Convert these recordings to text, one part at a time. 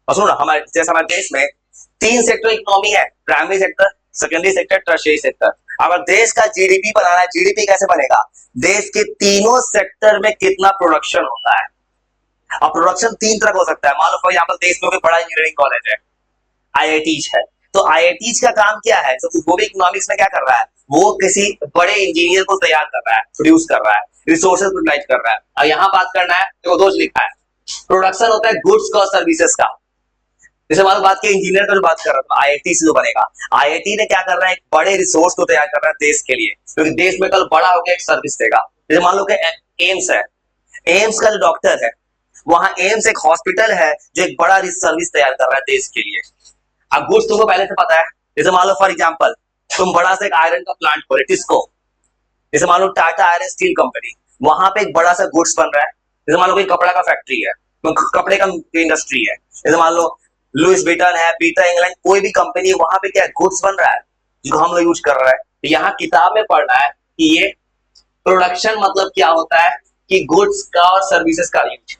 और सुनो ना, हमारे जैसे हमारे देश में 3 सेक्टर इकोनॉमी है, primary sector, secondary sector, tertiary sector. अगर देश का जीडीपी बनाना है, जीडीपी कैसे बनेगा? देश के तीनों सेक्टर में कितना प्रोडक्शन होता है। अब प्रोडक्शन 3 तरह का हो सकता है। मान लो फॉर एग्जाम्पल देश में कोई बड़ा इंजीनियरिंग कॉलेज है, आईआईटीज है, तो आईआईटीज का काम क्या है? तो वो भी इकोनॉमिक्स में क्या कर रहा है? वो किसी बड़े इंजीनियर को तैयार कर रहा है, प्रोड्यूस कर रहा है, रिसोर्सेज यूटिलाइज कर रहा है। और यहाँ बात करना है, देखो दो लिखा है, प्रोडक्शन होता है गुड्स का और सर्विसेज का। जैसे मान लो बात की इंजीनियर का जो बात कर रहा था, आईआईटी से जो बनेगा, आईआईटी ने क्या कर रहा है? एक बड़े रिसोर्स को तैयार कर रहा है देश के लिए, क्योंकि देश में कल बड़ा होकर एक सर्विस देगा। जैसे मान लो कि एम्स है, एम्स का जो डॉक्टर है, वहां एम्स एक हॉस्पिटल है जो एक बड़ा सर्विस तैयार कर रहा है देश के लिए। अब गुड्स तुमको पहले से पता है। जैसे मान लो फॉर एग्जांपल तुम बड़ा सा एक आयरन का प्लांट खोले, टिस्को। जैसे मान लो टाटा आयरन स्टील कंपनी, वहां पे एक बड़ा सा गुड्स बन रहा है। जैसे मान लो कोई कपड़ा का फैक्ट्री है, तो कपड़े का इंडस्ट्री है। जैसे मान लो लुइस विटन है, पीटर इंग्लैंड, कोई भी कंपनी है, वहां पे क्या गुड्स बन रहा है जो हम लोग यूज कर रहे हैं। तो यहाँ किताब में पढ़ना है कि ये प्रोडक्शन मतलब क्या होता है, कि गुड्स का और सर्विसेज का यूज।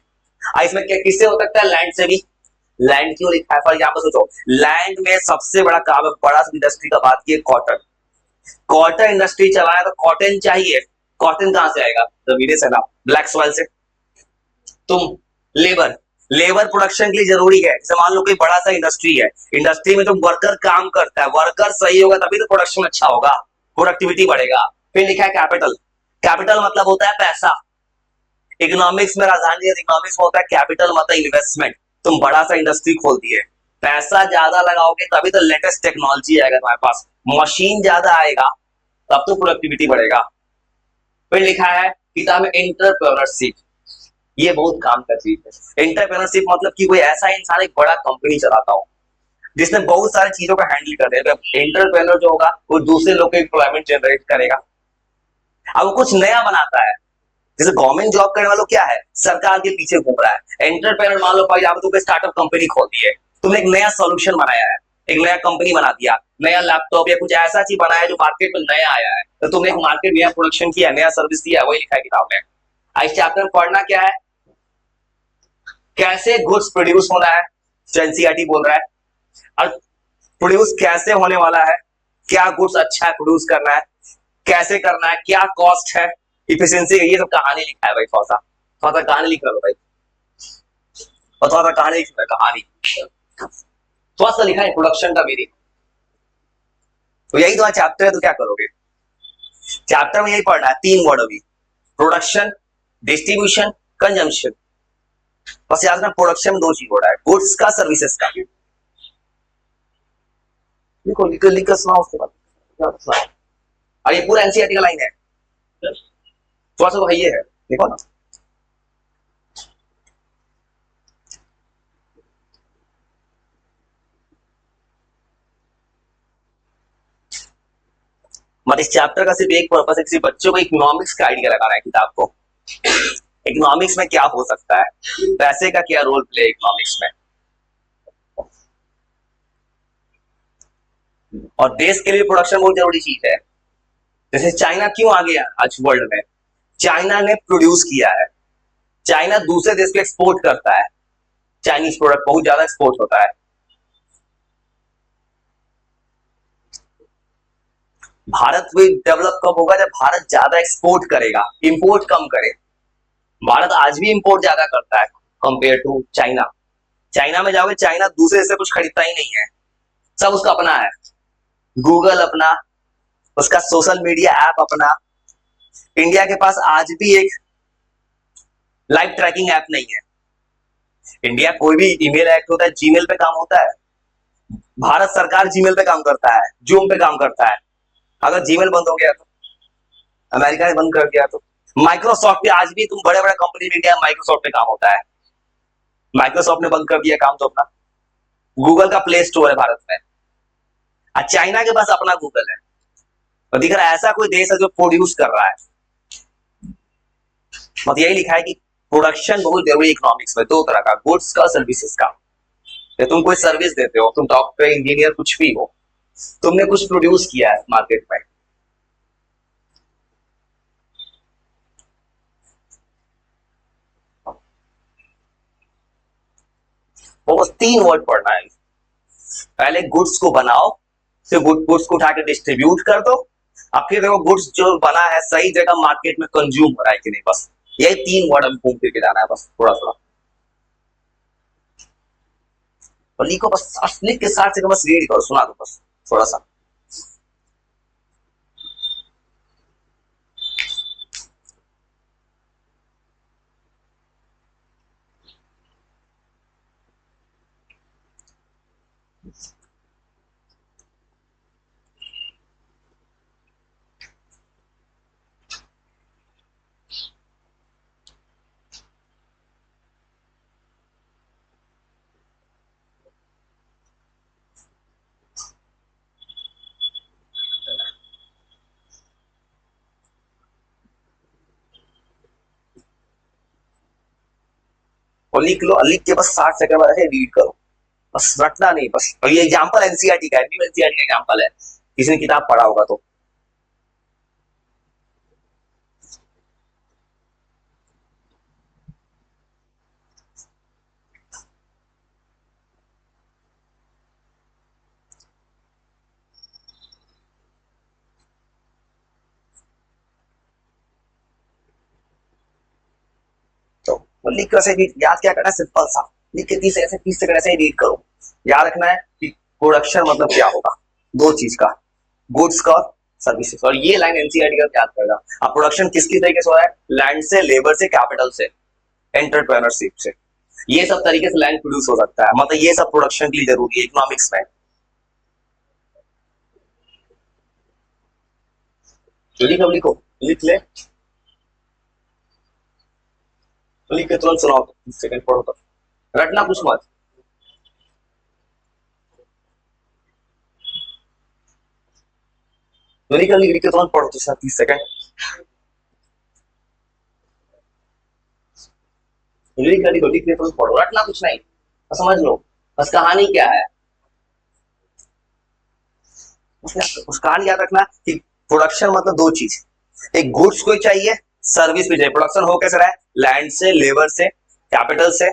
इसमें क्या किससे हो सकता है? लैंड से भी। लैंड क्यों लिखा है? फॉर एग्जाम्पल सोचो, लैंड में सबसे बड़ा काम है, बड़ा इंडस्ट्री का बात की, कॉटन। कॉटन इंडस्ट्री चलाना है तो कॉटन चाहिए। कॉटन कहां से आएगा? जमीन से ना, ब्लैक सॉइल से। तुम लेबर, लेबर प्रोडक्शन के लिए जरूरी है। जैसे मान लो कोई बड़ा सा इंडस्ट्री है, इंडस्ट्री में तो वर्कर काम करता है, वर्कर सही होगा तभी तो प्रोडक्शन अच्छा होगा, प्रोडक्टिविटी बढ़ेगा। फिर लिखा है कैपिटल। कैपिटल मतलब होता है पैसा। इकोनॉमिक्स में राजधानी इकोनॉमिक्स में होता है कैपिटल मतलब इन्वेस्टमेंट। तुम बड़ा सा इंडस्ट्री खोल दिए, पैसा ज्यादा लगाओगे तभी तो लेटेस्ट टेक्नोलॉजी आएगा तुम्हारे पास, मशीन ज्यादा आएगा तब तो प्रोडक्टिविटी बढ़ेगा। फिर लिखा है किताब में एंटरप्रेन्योरशिप, ये बहुत काम का चीज है। एंटरप्रेन्योरशिप मतलब कि कोई ऐसा इंसान एक बड़ा कंपनी चलाता हो जिसने बहुत सारी चीजों को हैंडल कर दिया। एंटरप्रेन्योर जो होगा वो दूसरे लोग को एम्प्लॉयमेंट जनरेट करेगा। अब वो कुछ नया बनाता है। जैसे गवर्नमेंट जॉब करने वालों क्या है? सरकार के पीछे घूम रहा है। एंटरप्रेन्योर मान लो भाई आप तो स्टार्टअप कंपनी खोल दी है, तुमने एक नया सॉल्यूशन बनाया है, एक नया कंपनी बना दिया, नया लैपटॉप या कुछ ऐसा चीज बनाया जो मार्केट में नया आया है, तो तुमने एक मार्केट नया प्रोडक्शन किया, नया सर्विस दिया, वही लिखा है किताब में। इस चैप्टर में पढ़ना क्या है? कैसे गुड्स प्रोड्यूस होना है, एनसीईआरटी बोल रहा है, और प्रोड्यूस कैसे होने वाला है, क्या गुड्स अच्छा है प्रोड्यूस करना है, कैसे करना है, क्या कॉस्ट है, इफिशिएंसी, ये सब कहानी लिखा है भाई। थोड़ा सा कहानी लिख लो भाई, और थोड़ा सा कहानी लिख लो, कहानी थोड़ा सा लिखा है प्रोडक्शन का मेरी। तो यही तुम्हारा चैप्टर है, तो क्या करोगे? चैप्टर में यही पढ़ना है, 3 वर्ड अभी, प्रोडक्शन, डिस्ट्रीब्यूशन, कंजम्पशन। बस याद रखना प्रोडक्शन में 2 चीज हो रहा है, गुड्स का, सर्विसेज का। लिखो लिख लिख कर सुनाओ उसके बाद। और ये पूरा एनसीईआरटी का लाइन है, थोड़ा सा तो ये है, देखो ना। मतलब इस चैप्टर का सिर्फ एक पर्पस है, किसी बच्चों को इकोनॉमिक्स का आइडिया लगाना है किताब को। इकोनॉमिक्स में क्या हो सकता है, पैसे का क्या रोल प्ले इकोनॉमिक्स में, और देश के लिए प्रोडक्शन बहुत जरूरी चीज है। जैसे चाइना क्यों आ गया आज वर्ल्ड में? चाइना ने प्रोड्यूस किया है। चाइना दूसरे देश को एक्सपोर्ट करता है, चाइनीज प्रोडक्ट बहुत ज्यादा एक्सपोर्ट होता है। भारत भी डेवलप कब होगा? जब भारत ज्यादा एक्सपोर्ट करेगा, इंपोर्ट कम करे। भारत आज भी इंपोर्ट ज्यादा करता है कंपेयर टू चाइना। चाइना में जाओगे, चाइना दूसरे से कुछ खरीदता ही नहीं है, सब उसका अपना है। गूगल अपना, उसका सोशल मीडिया ऐप अपना। इंडिया के पास आज भी एक लाइव ट्रैकिंग ऐप नहीं है। इंडिया कोई भी ईमेल एक्ट होता है, जीमेल पे काम होता है। भारत सरकार जीमेल पे काम करता है, जूम पे काम करता है। अगर जीमेल बंद हो गया तो, अमेरिका ने बंद कर दिया तो। माइक्रोसॉफ्ट पे आज भी तुम बड़े बड़े कंपनी में इंडिया माइक्रोसॉफ्ट पे काम होता है, माइक्रोसॉफ्ट ने बंद कर दिया काम तो अपना। गूगल का प्ले स्टोर है भारत में, और चाइना के पास अपना गूगल है। तो दिख रहा है ऐसा कोई देश है जो प्रोड्यूस कर रहा है। मतलब यही लिखा है कि प्रोडक्शन बहुत जरूरी इकोनॉमिक्स में, 2 तरह का, गुड्स का, सर्विसेज का। तुम कोई सर्विस देते हो, तुम डॉक्टर, इंजीनियर, कुछ भी हो, तुमने कुछ प्रोड्यूस किया है मार्केट में। वो तीन वर्ड पढ़ना है। पहले गुड्स को बनाओ, फिर गुड्स को उठा के डिस्ट्रीब्यूट कर दो, अब फिर देखो गुड्स जो बना है सही जगह मार्केट में कंज्यूम हो रहा है कि नहीं, बस यही तीन वर्ड हम घूम फिर के जाना है बस थोड़ा थोड़ा। और लिखो बस, लिख के साथ से बस रीड करो, सुना दो बस थोड़ा सा। और लिख लो, लिख के बस 60 सेकंड बाद रीड करो, बस रटना नहीं बस। और ये एग्जांपल एनसीईआरटी का है, न्यू एनसीईआरटी का एग्जांपल है, किसी ने किताब पढ़ा होगा तो। तो लिख कर से याद क्या करना है, सिंपल सा लिख के 30 सेकंड ऐसे ही रीड करो। याद रखना है कि प्रोडक्शन मतलब क्या होगा, दो चीज का, गुड्स का, सर्विसेज। और ये लाइन एनसीईआरटी का याद करेगा। अब प्रोडक्शन किसकी तरीके से हो रहा है, लैंड से, लेबर से, कैपिटल से, एंटरप्रेन्योरशिप से, ये सब तरीके से लैंड प्रोड्यूस हो सकता है, मतलब ये सब प्रोडक्शन के लिए जरूरी है इकोनॉमिक्स में। लिखो लिखो, लिख ले, लिख के तुरंत सुनाओ, 30 सेकंड पढ़ो तो, रटना कुछ मत। लिख लिख के तुरंत पढ़ो तो 30 सेकंड, लिख के तुरंत पढ़ो, रटना कुछ नहीं, समझ लो बस कहानी क्या है। उस कहानी याद रखना कि प्रोडक्शन मतलब दो चीज, एक गुड्स को चाहिए, सर्विस भी चाहिए। प्रोडक्शन हो कैसे रहा है, लैंड से, लेबर से, कैपिटल से।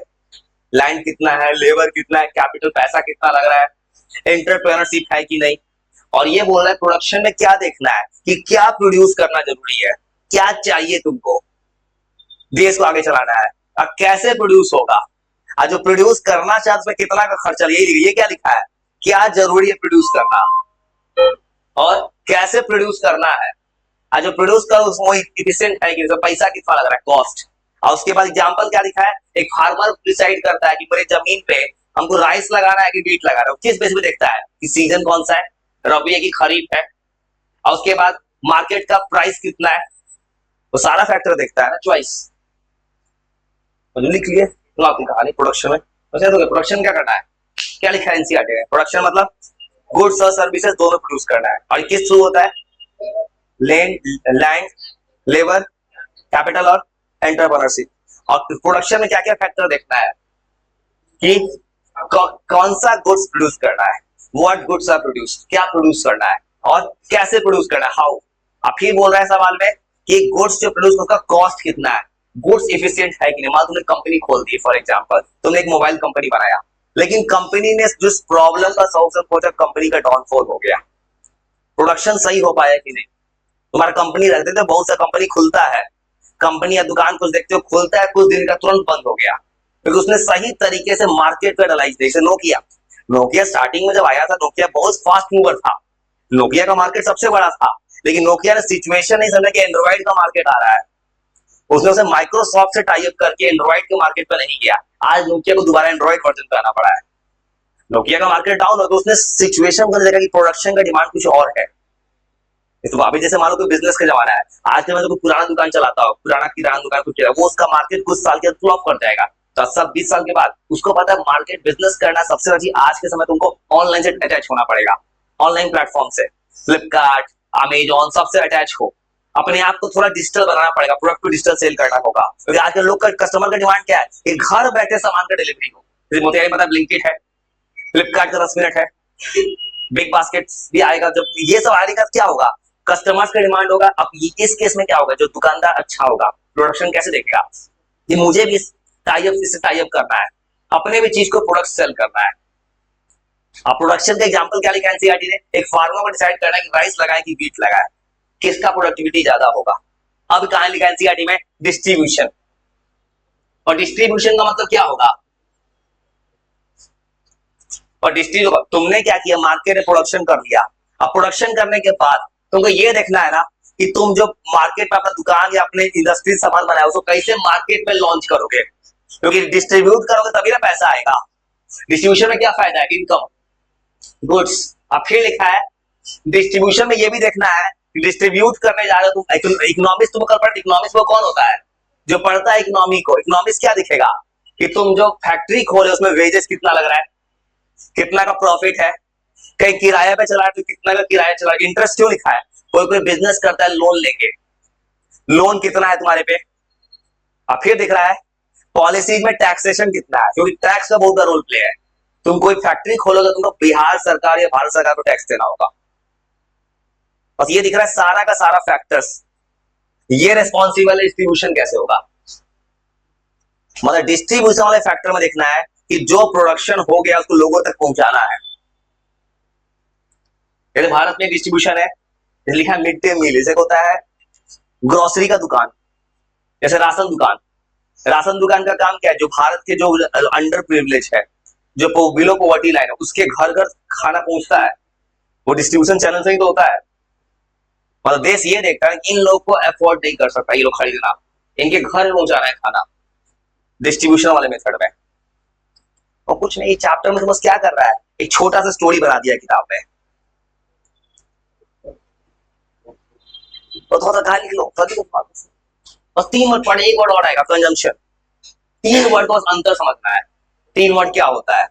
लैंड कितना है, लेबर कितना है, कैपिटल पैसा कितना लग रहा है, एंटरप्रेन्योरशिप है कि नहीं। और ये बोल रहा है प्रोडक्शन में क्या देखना है कि क्या प्रोड्यूस करना जरूरी है, क्या चाहिए तुमको, देश को आगे चलाना है, अब कैसे प्रोड्यूस होगा, आज जो प्रोड्यूस करना चाहते उसमें कितना का खर्चा, ये क्या लिखा है, क्या जरूरी है प्रोड्यूस करना और कैसे प्रोड्यूस करना है। आज जो प्रोड्यूस करो उसमें इफिशिएंट है कि पैसा कितना लग रहा है, कॉस्ट। और उसके बाद एग्जांपल क्या लिखा है, एक फार्मर डिसाइड करता है कि मेरे जमीन पे हमको राइस लगाना है कि बीट लगाना है, किस बेस पे देखता है कि सीजन कौन सा है, रबी है कि खरीफ है, और उसके बाद मार्केट का प्राइस कितना है, वो सारा फैक्टर देखता है ना, चॉइस। लिख लिए तो आपकी कहानी प्रोडक्शन में। तो प्रोडक्शन क्या करना है, क्या लिखा है एनसीईआरटी में, प्रोडक्शन मतलब गुड्स और सर्विसेज दोनों प्रोड्यूस करना है। और किस थ्रू होता है, लैंड, लेबर, कैपिटल और एंटरप्रेन्योरशिप। और प्रोडक्शन में क्या क्या फैक्टर देखना है कि कौन सा गुड्स प्रोड्यूस करना है, व्हाट गुड्स आर प्रोड्यूस, क्या प्रोड्यूस करना है और कैसे प्रोड्यूस करना है, हाउ। अब फिर बोल रहा है सवाल में कि गुड्स जो प्रोड्यूस उसका कॉस्ट कितना है, गुड्स एफिशिएंट है कि नहीं। मान तुमने कंपनी खोल दी, फॉर एग्जांपल तुमने एक मोबाइल कंपनी बनाया, लेकिन कंपनी ने जिस प्रॉब्लम का सॉल्यूशन खोजा, कंपनी का डाउनफॉल हो गया, प्रोडक्शन सही हो पाया कि नहीं। तुम्हारा कंपनी रखते थे, बहुत सा कंपनी खुलता है, कंपनी या दुकान कुछ देखते हो खुलता है, कुछ दिन का तुरंत बंद हो गया, क्योंकि उसने सही तरीके से मार्केट पे डलाइज दी। जैसे नोकिया, नोकिया स्टार्टिंग में जब आया था, नोकिया बहुत फास्ट मूवर था, नोकिया का मार्केट सबसे बड़ा था, लेकिन नोकिया ने सिचुएशन नहीं समझा कि एंड्रॉइड का मार्केट आ रहा है, उसने उसे माइक्रोसॉफ्ट से टाई अप करके एंड्रॉइड के मार्केट पे नहीं गया। आज नोकिया को दोबारा एंड्रॉइड वर्जन पे आना पड़ा है, नोकिया का मार्केट डाउन हो तो उसने सिचुएशन को देखा कि प्रोडक्शन का डिमांड कुछ और है। तो अभी जैसे मान लो कोई बिजनेस का जमाना है, आज के मैं पुराना दुकान चलाता हूँ, पुराना किराना दुकान कुछ चला, वो उसका मार्केट कुछ साल के फ्लॉप कर जाएगा, 10-20 साल के बाद उसको पता है मार्केट बिजनेस करना सबसे अच्छी, आज के समय तुमको ऑनलाइन से अटैच होना पड़ेगा, ऑनलाइन प्लेटफॉर्म से, फ्लिपकार्ट, अमेजॉन, सबसे अटैच हो, अपने आप को थोड़ा डिजिटल बनाना पड़ेगा, प्रोडक्ट को डिजिटल सेल करना होगा, क्योंकि आज के लोग का कस्टमर का डिमांड क्या है कि घर बैठे सामान का डिलीवरी हो। मोतिहारी मतलब ब्लिंकिट है, फ्लिपकार्ट का 10 मिनट है, बिग बास्केट भी आएगा, जब ये सब आएगा क्या होगा, कस्टमर्स का डिमांड होगा। अब इस केस में क्या होगा, जो दुकानदार अच्छा होगा, प्रोडक्शन कैसे देखेगा कि मुझे भी टाई अप, इससे टाई अप करना है, अपने भी चीज को प्रोडक्ट सेल करना है। अब प्रोडक्शन का एग्जांपल क्या लिखा है एनसीईआरटी ने? एक फार्मर को डिसाइड करना है कि राइस लगाए कि व्हीट लगाए, किसका प्रोडक्टिविटी ज्यादा होगा। अब कहां लिखा है एनसीईआरटी में? डिस्ट्रीब्यूशन। और डिस्ट्रीब्यूशन का मतलब क्या होगा? और डिस्ट्रीब्यूशन तुमने क्या किया, मार्केट में प्रोडक्शन कर लिया। अब प्रोडक्शन करने के बाद तुमको ये देखना है ना कि तुम जो मार्केट में अपना दुकान या अपने इंडस्ट्री सामान बनाया उसको कैसे मार्केट में लॉन्च करोगे, क्योंकि डिस्ट्रीब्यूट करोगे तभी ना पैसा आएगा। डिस्ट्रीब्यूशन में क्या फायदा है? Income, goods. अब फिर लिखा है डिस्ट्रीब्यूशन में ये भी देखना है कि डिस्ट्रीब्यूट करने जा रहे हो तुम। इकोनॉमिक्स तुम कर पढ़ते, इकोनॉमिक्स में कौन होता है? जो पढ़ता है इकोनॉमी को। इकोनॉमिक्स क्या दिखेगा कि तुम जो फैक्ट्री खोले उसमें वेजेस कितना लग रहा है, कितना का प्रॉफिट है, कहीं किराया पे चला है तो कितना का किराया चला है। इंटरेस्ट क्यों लिखा है? कोई कोई बिजनेस करता है लोन लेके, लोन कितना है तुम्हारे पे। अब फिर दिख रहा है पॉलिसी में टैक्सेशन कितना है, क्योंकि टैक्स का बहुत बड़ा रोल प्ले है। तुम कोई फैक्ट्री खोलोगे तुमको बिहार सरकार या भारत सरकार को टैक्स देना होगा। और ये दिख रहा है सारा का सारा फैक्टर्स, ये रिस्पॉन्सिबल डिस्ट्रीब्यूशन कैसे होगा। मतलब डिस्ट्रीब्यूशन वाले फैक्टर में देखना है कि जो प्रोडक्शन हो गया उसको लोगों तक पहुंचाना है। जैसे भारत में डिस्ट्रीब्यूशन है, लिखा है मिड डे मील, जैसे होता है ग्रोसरी का दुकान, जैसे राशन दुकान। राशन दुकान का काम क्या है? जो भारत के जो अंडर प्रिविलेज है, जो बिलो पॉवर्टी लाइन है, उसके घर घर खाना पहुंचता है, वो डिस्ट्रीब्यूशन चैनल से ही तो होता है। मतलब देश ये देखता है कि इन लोग को अफोर्ड नहीं कर सकता ये लोग खरीदना, इनके घर पहुंचाना है खाना, डिस्ट्रीब्यूशन वाले मेथड में। और कुछ नहीं, चैप्टर में तो बस क्या कर रहा है, एक छोटा सा स्टोरी बना दिया किताब में, तो थोड़ा कहा लिख लो और 3 वर्ड पढ़े, 1 वर्ड और आएगा कंजम्पशन। 3 वर्ड को अंतर समझना है, 3 वर्ड क्या होता है।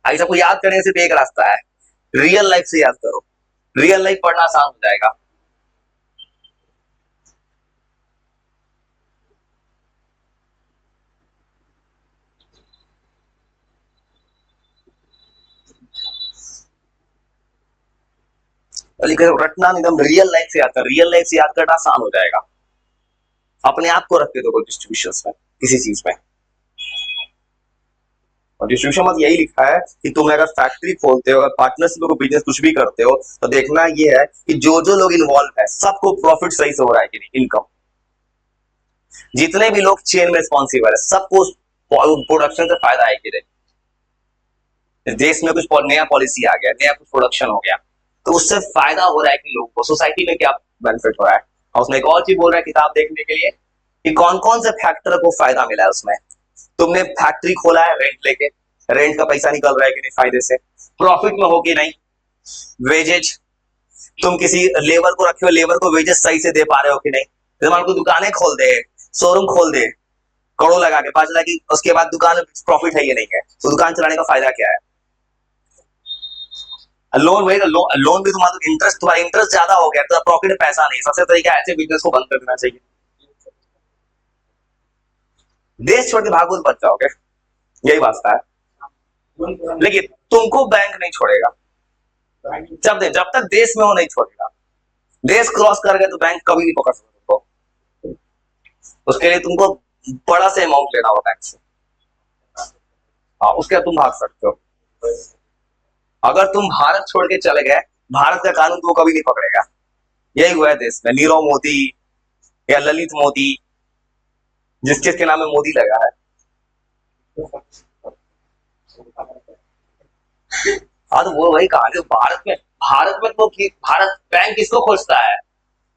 आई सबको याद करने से एक रास्ता है, रियल लाइफ से याद करो, रियल लाइफ पढ़ना आसान हो जाएगा। रटना एकदम रियल लाइफ से याद कर, रियल लाइफ से याद करना आसान हो जाएगा। अपने आप को रख के दो डिस्ट्रीब्यूशन में, किसी चीज में। और डिस्ट्रीब्यूशन मतलब यही लिखा है कि तुम अगर फैक्ट्री खोलते हो, अगर पार्टनरशिप को बिजनेस कुछ भी करते हो, तो देखना ये है कि जो जो लोग इन्वॉल्व है सबको प्रॉफिट सही से हो रहा है कि नहीं, इनकम। जितने भी लोग चेन में रिस्पॉन्सिबल है सबको प्रोडक्शन से फायदा है कि नहीं। देश में कुछ नया पॉलिसी आ गया, नया कुछ प्रोडक्शन हो गया, तो उससे फायदा हो रहा है कि लोगों को, सोसाइटी में क्या बेनिफिट हो रहा है। और उसमें एक और चीज बोल रहा है किताब देखने के लिए कि कौन कौन से फैक्टर को फायदा मिला है उसमें। तुमने फैक्ट्री खोला है रेंट लेके, रेंट का पैसा निकल रहा है कि नहीं फायदे से, प्रॉफिट में हो कि नहीं, वेजेज, तुम किसी लेबर को रखे हो, लेबर को वेजेस सही से दे पा रहे हो कि नहीं। मान लो दुकानें खोल दे, शोरूम खोल दे करोड़ लगा के, 5 लाख की, उसके बाद दुकान में प्रॉफिट है ये नहीं है, तो दुकान चलाने का फायदा क्या है। लोन वही, लोन भी तुम्हारा इंटरेस्ट, तुम्हारा इंटरेस्ट ज्यादा हो गया तो प्रॉफिट में पैसा नहीं। सबसे तरीका ऐसे बिजनेस को बंद कर देना चाहिए, देश छोड़ के भागो तो बच जाओगे, यही वास्ता है। लेकिन तुमको बैंक नहीं छोड़ेगा, जब तक देश में वो नहीं छोड़ेगा। देश क्रॉस कर गए तो बैंक कभी नहीं पकड़ सकते तुमको, उसके लिए तुमको बड़ा से अमाउंट लेना होगा बैंक से। हाँ, उसके बाद तुम भाग सकते हो। अगर तुम भारत छोड़ के चले गए, भारत का कानून तुमको कभी नहीं पकड़ेगा। यही हुआ है देश में, नीरव मोदी या ललित मोदी, जिसके नाम में मोदी लगा है। हाँ, तो वो वही कहानी, भारत में तो भारत बैंक किसको खोजता है?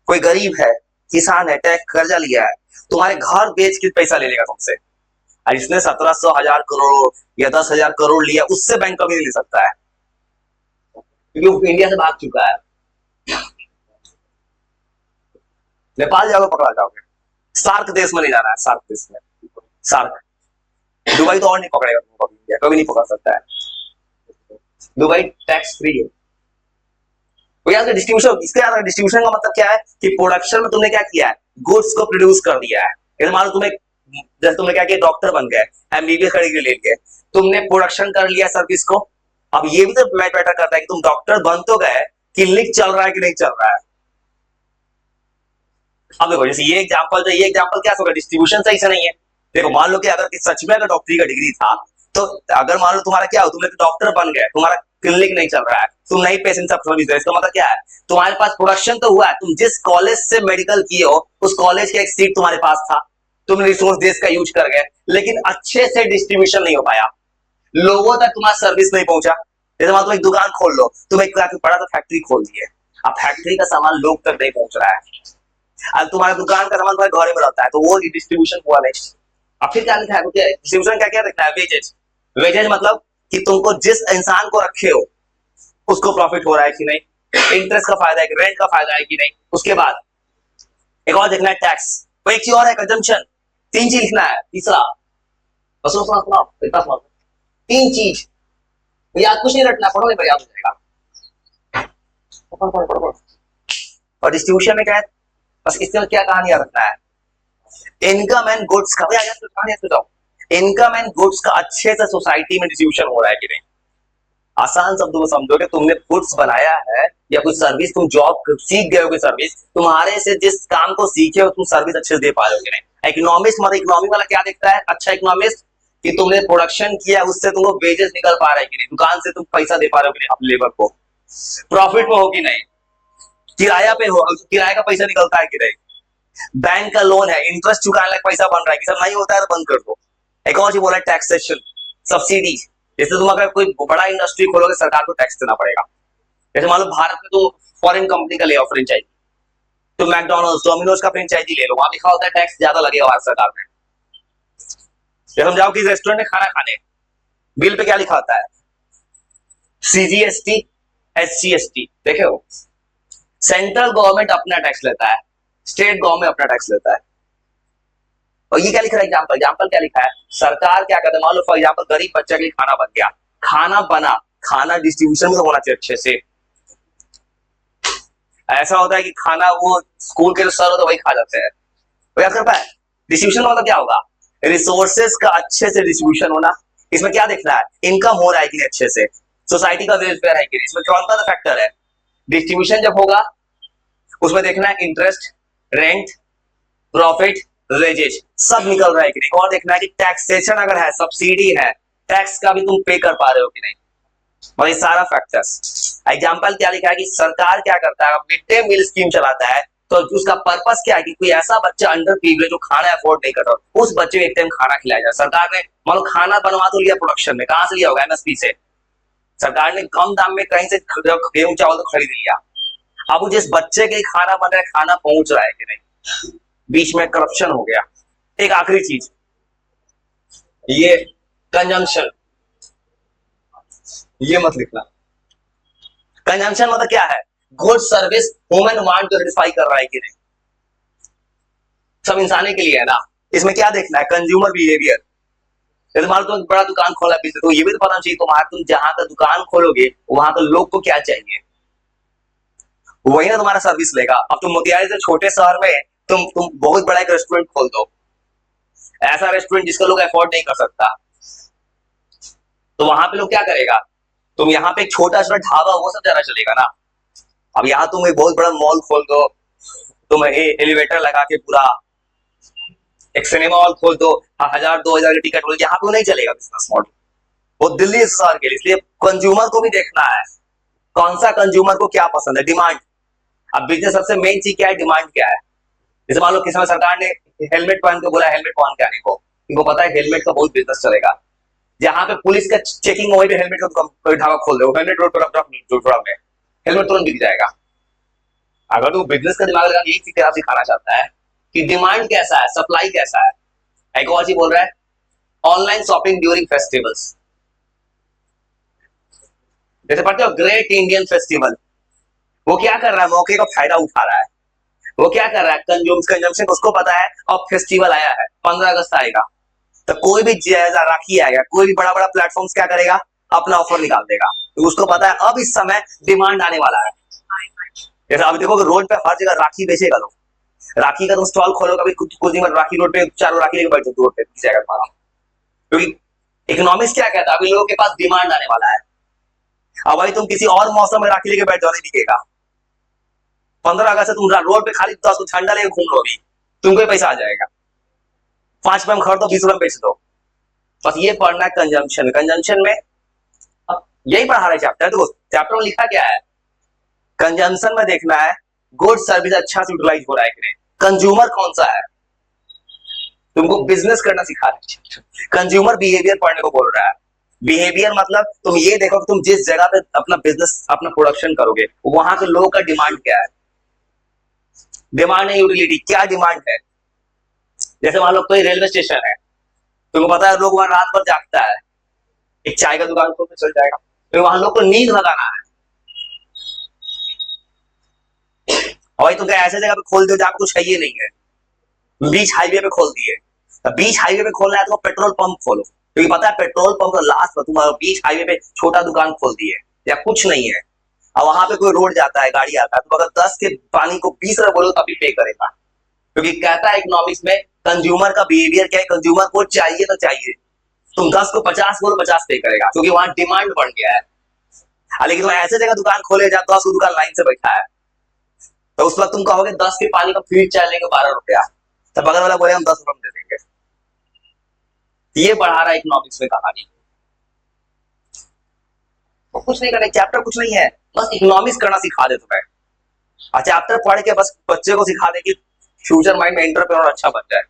कोई गरीब है, किसान है, टैक्स कर्जा लिया है, तुम्हारे घर बेच के पैसा ले लेगा तुमसे। और जिसने 1700 करोड़ या 10,000 करोड़ लिया उससे बैंक कभी नहीं ले सकता है, क्योंकि वो इंडिया से भाग चुका है। नेपाल जाओगे पकड़ा जाओगे, सार्क देश में नहीं जाना है, सार्क देश में, सार्क। दुबई तो और नहीं पकड़ेगा तुमको, इंडिया कभी नहीं पकड़ सकता है, दुबई टैक्स फ्री है। डिस्ट्रीब्यूशन, इसके याद डिस्ट्रीब्यूशन का मतलब क्या है कि प्रोडक्शन में तुमने क्या किया है, गुड्स को प्रोड्यूस कर दिया है। मान लो तुम्हें, जैसे तुमने क्या किया, डॉक्टर बन गए, एमबीबीएस खरीद के ले गए, तुमने प्रोडक्शन कर लिया सर्विस को। अब ये भी तो मैटर करता है कि तुम डॉक्टर बन तो गए, क्लिनिक चल रहा है कि नहीं चल रहा है। अब देखो जैसे ये एग्जांपल, तो ये एग्जांपल क्या होगा, डिस्ट्रीब्यूशन सही से नहीं है। देखो मान लो कि अगर सच में अगर डॉक्टरी का डिग्री था, तो अगर मान लो तुम्हारा क्या हो, तुमने डॉक्टर बन गए, तुम्हारा क्लिनिक नहीं चल रहा है, तुम नहीं पेशेंट सब सर्विस दे रहे, इसका मतलब क्या है, तुम्हारे पास प्रोडक्शन तो हुआ है, तुम जिस कॉलेज से मेडिकल किए हो उस कॉलेज का एक सीट तुम्हारे पास था, तुम रिसोर्स देश का यूज कर गए, लेकिन अच्छे से डिस्ट्रीब्यूशन नहीं हो पाया, लोगों तक तुम्हारा सर्विस नहीं पहुंचा। जैसे मान तुम एक दुकान खोल लो, तुम एक बड़ा तो फैक्ट्री खोल दिए, अब फैक्ट्री का सामान लोग तक नहीं पहुंच रहा है, अब तुम्हारा दुकान का सामान तुम्हारे घर में रहता है, तो वो डिस्ट्रीब्यूशन हुआ नहीं। अब फिर क्या लिखा है, डिस्ट्रीब्यूशन क्या क्या लिखना है, वेजेज। वेजेज मतलब कि तुमको जिस इंसान को रखे हो उसको प्रॉफिट हो रहा है कि नहीं, इंटरेस्ट का फायदा है कि रेंट का फायदा है कि नहीं। उसके बाद एक और देखना है टैक्स, वो एक चीज और है कंजम्पशन। तीन चीज लिखना है। तीसरा तीन चीज याद, कुछ नहीं रटना, पढ़ो नहीं याद हो जाएगा। और डिस्ट्रीब्यूशन में क्या है, बस इससे क्या कहानी याद रखना है, इनकम एंड गुड्स का, इनकम एंड गुड्स का अच्छे से सोसाइटी में डिस्ट्रीब्यूशन हो रहा है कि नहीं। आसान शब्दों में समझो कि तुमने गुड्स बनाया है या कुछ सर्विस, तुम जॉब सीख गए हो, कोई सर्विस तुम्हारे से जिस काम को सीखे हो तुम सर्विस अच्छे से दे पा रहे हो कि नहीं। इकोनॉमिस्ट मतलब इकोनॉमी वाला क्या देखता है, अच्छा इकोनॉमिस्ट, कि तुमने प्रोडक्शन किया उससे तुमको वेजेस निकल पा रहा है कि नहीं, दुकान से तुम पैसा दे पा रहे हो कि नहीं, अपने लेबर को प्रॉफिट में हो कि नहीं, किराया पे हो, किराए का पैसा निकलता है कि नहीं, बैंक का लोन है, इंटरेस्ट चुकाने लग पैसा बन रहा है कि सब नहीं होता है तो बंद कर दो। एक और चीज बोला टैक्सेशन, सब्सिडी। जैसे तुम अगर कोई बड़ा इंडस्ट्री खोलोगे सरकार को टैक्स देना पड़ेगा। जैसे मान लो भारत में तो फॉरेन कंपनी का ले आओ फ्रेंचाइजी, तो मैकडोनल्ड्स डोमिनोज का फ्रेंचाइजी ले लो, वहां लिखा होता है टैक्स ज्यादा लगेगा भारत सरकार में। जब हम जाओ किसी रेस्टोरेंट में खाना खाने, बिल पे क्या लिखा होता है, सीजीएसटी, एसजीएसटी, देखे हो। सेंट्रल गवर्नमेंट अपना टैक्स लेता है, स्टेट गवर्नमेंट अपना टैक्स लेता है। और ये क्या लिखा है एग्जाम्पल, एग्जाम्पल क्या लिखा है, सरकार क्या कहते हैं, मान लो फॉर एग्जाम्पल गरीब बच्चे के लिए खाना बन गया, खाना बना, खाना डिस्ट्रीब्यूशन में होना चाहिए अच्छे से। ऐसा होता है कि खाना वो स्कूल के जो सर होते वही खा जाते हैं, वो क्या कर पाए। डिस्ट्रीब्यूशन का मतलब क्या होगा, रिसोर्सेज का अच्छे से डिस्ट्रीब्यूशन होना। इसमें क्या देखना है, इनकम हो रहा है कि नहीं अच्छे से, सोसाइटी का वेलफेयर है कि नहीं, इसमें कौन सा फैक्टर है। डिस्ट्रीब्यूशन जब होगा उसमें देखना है इंटरेस्ट, रेंट, प्रॉफिट, वेजेज सब निकल रहा है कि नहीं। और देखना है कि टैक्सेशन अगर है, सब्सिडी है, टैक्स का भी तुम पे कर पा रहे हो कि नहीं, और ये सारा फैक्टर्स। एग्जाम्पल क्या लिखा है कि सरकार क्या करता है, मिड डे मील स्कीम चलाता है, तो उसका पर्पस क्या है कि कोई ऐसा बच्चा अंडर प्रिविलेज जो खाना अफोर्ड नहीं कर रहा, उस बच्चे को एक टाइम खाना खिलाया जाए। सरकार ने मान लो खाना बनवा तो लिया प्रोडक्शन में, कहां से लिया होगा, एमएसपी से। सरकार ने कम दाम में कहीं से गेहूं चावल तो खरीद लिया, अब जिस बच्चे के लिए खाना बन रहा है, खाना पहुंच रहा है कि नहीं, बीच में करप्शन हो गया। एक आखिरी चीज, ये कंजम्पशन, ये मत लिखना। कंजम्पशन मतलब क्या है, good service human want to satisfy कर रहा है कि नहीं, सब इंसानी के लिए है ना। इसमें क्या देखना है, कंज्यूमर बिहेवियर। जैसे मान लो तुम बड़ा दुकान खोला बिजनेस, तो ये भी तो पता चाहिए तुम्हारा, तुम जहां का दुकान खोलोगे वहां का लोग को क्या चाहिए, वही ना तुम्हारा सर्विस लेगा। अब तुम मोतिहारी से छोटे शहर में तुम बहुत बड़ा एक रेस्टोरेंट खोल दो, ऐसा रेस्टोरेंट जिसका लोग अफोर्ड नहीं कर सकता, तो वहां पे लोग क्या करेगा, तुम यहाँ पे एक छोटा सा ढाबा वो सब ज्यादा चलेगा ना। अब यहाँ तुम एक बहुत बड़ा मॉल खोल दो, तुम एलिवेटर लगा के पूरा एक सिनेमा हॉल खोल दो, 1000-2000 की टिकट हो, यहाँ पे नहीं चलेगा बिजनेस मॉडल, वो दिल्ली शहर के लिए। इसलिए कंज्यूमर को भी देखना है, कौन सा कंज्यूमर को क्या पसंद है, डिमांड। अब बिजनेस सबसे मेन चीज क्या है, डिमांड क्या है। जैसे मान लो किसी में सरकार ने हेलमेट पहन के बोला, हेलमेट पहन के आने को, इनको पता है हेलमेट का बहुत बिजनेस चलेगा, जहां पे पुलिस का चेकिंग वहीं पे हेलमेट का ढाबा खोल दो, हेलमेट रोड पर हेलमेट तुरंत बिक जाएगा। अगर तू बिजनेस का दिमाग लगा, यही चीज सिखाना चाहता है कि डिमांड कैसा है, सप्लाई कैसा है। एक और चीज बोल रहा है, ऑनलाइन शॉपिंग ड्यूरिंग फेस्टिवल्स। जैसे पढ़ते हो ग्रेट इंडियन फेस्टिवल, वो क्या कर रहा है, मौके का फायदा उठा रहा है, वो क्या कर रहा है, कंजम्पशन, उसको पता है अब फेस्टिवल आया है, 15 अगस्त आएगा, तो कोई भी राखी आएगा, कोई भी बड़ा बड़ा प्लेटफॉर्म क्या करेगा, अपना ऑफर निकाल देगा, तो उसको पता है अब इस समय डिमांड आने वाला है। जैसे अभी देखो रोड पे हर जगह राखी बेचेगा लोग, राखी का तुम स्टॉल खोलोगे, अभी कुछ दिन राखी रोड पे चारों राखी लेके बैठ जाओ, रोड पे जाएगा तुम्हारा, क्योंकि इकोनॉमिक्स क्या कहता है, अभी लोगों के पास डिमांड आने वाला है। अब भाई तुम किसी और मौसम में राखी लेके बैठ जाओ, नहीं बिकेगा। 15 अगस्त से तुम रोड पे खाली 10 को झंडा लेके घूम लो, अभी तुमको ही पैसा आ जाएगा। 5 रुपए में खरीदो, 20 रुपए में बेच दो। बस ये पढ़ना है कंजम्पशन। कंजम्पशन में अब यही पढ़ा रहा है चैप्टर। देखो चैप्टर में लिखा क्या है, कंजम्पशन में देखना है गुड सर्विस अच्छा से यूटिलाइज हो रहा है कि नहीं। कंज्यूमर कौन सा है, तुमको बिजनेस करना सिखा रहा है। कंज्यूमर बिहेवियर पढ़ने को बोल रहा है। बिहेवियर मतलब तुम ये देखो कि तुम जिस जगह पे अपना बिजनेस अपना प्रोडक्शन करोगे वहां के लोगों का डिमांड क्या है। डिमांड है यूटिलिटी, क्या डिमांड है। जैसे मान लो कोई रेलवे स्टेशन है, तुमको पता है लोग वहां रात भर जागता है, एक चाय का दुकान खोल के चल जाएगा, तो वहां लोग को नींद लगाना है। और भाई तुम ऐसे जगह पे खोल दो जहां पे कुछ है ही नहीं है, बीच हाईवे पे खोल दिए। तो बीच हाईवे पे खोलना है तो पेट्रोल पंप खोलो, क्योंकि पता है पेट्रोल पंप का लास्ट पर तुम बीच हाईवे पे छोटा दुकान खोल दिए या कुछ नहीं है, और वहां पे कोई रोड जाता है, गाड़ी आता है, तो अगर 10 के पानी को 20 रुपए बोलो तभी पे करेगा। क्योंकि कहता है इकोनॉमिक्स में कंज्यूमर का बिहेवियर क्या है, कंज्यूमर को चाहिए तो चाहिए, तुम 10 को 50 बोलो 50 पे करेगा, क्योंकि वहां डिमांड बढ़ गया है। लेकिन तुम ऐसे जगह दुकान खोले जहां 10 दुकान लाइन से बैठा है, तो उस वक्त तुम कहोगे 10 के पानी का फीड चाय लेंगे 12 रुपया, तो बगल वाला बोले हम 10 रुपए में दे देंगे। ये बढ़ा रहा है इकोनॉमिक्स में कहानी। तो कुछ नहीं करना, चैप्टर कुछ नहीं है, बस इकोनॉमिक्स करना सिखा दे तुम्हें। चैप्टर पढ़ के बस बच्चे को सिखा दे कि फ्यूचर माइंड में एंटरप्रेन्योर अच्छा बन जाए।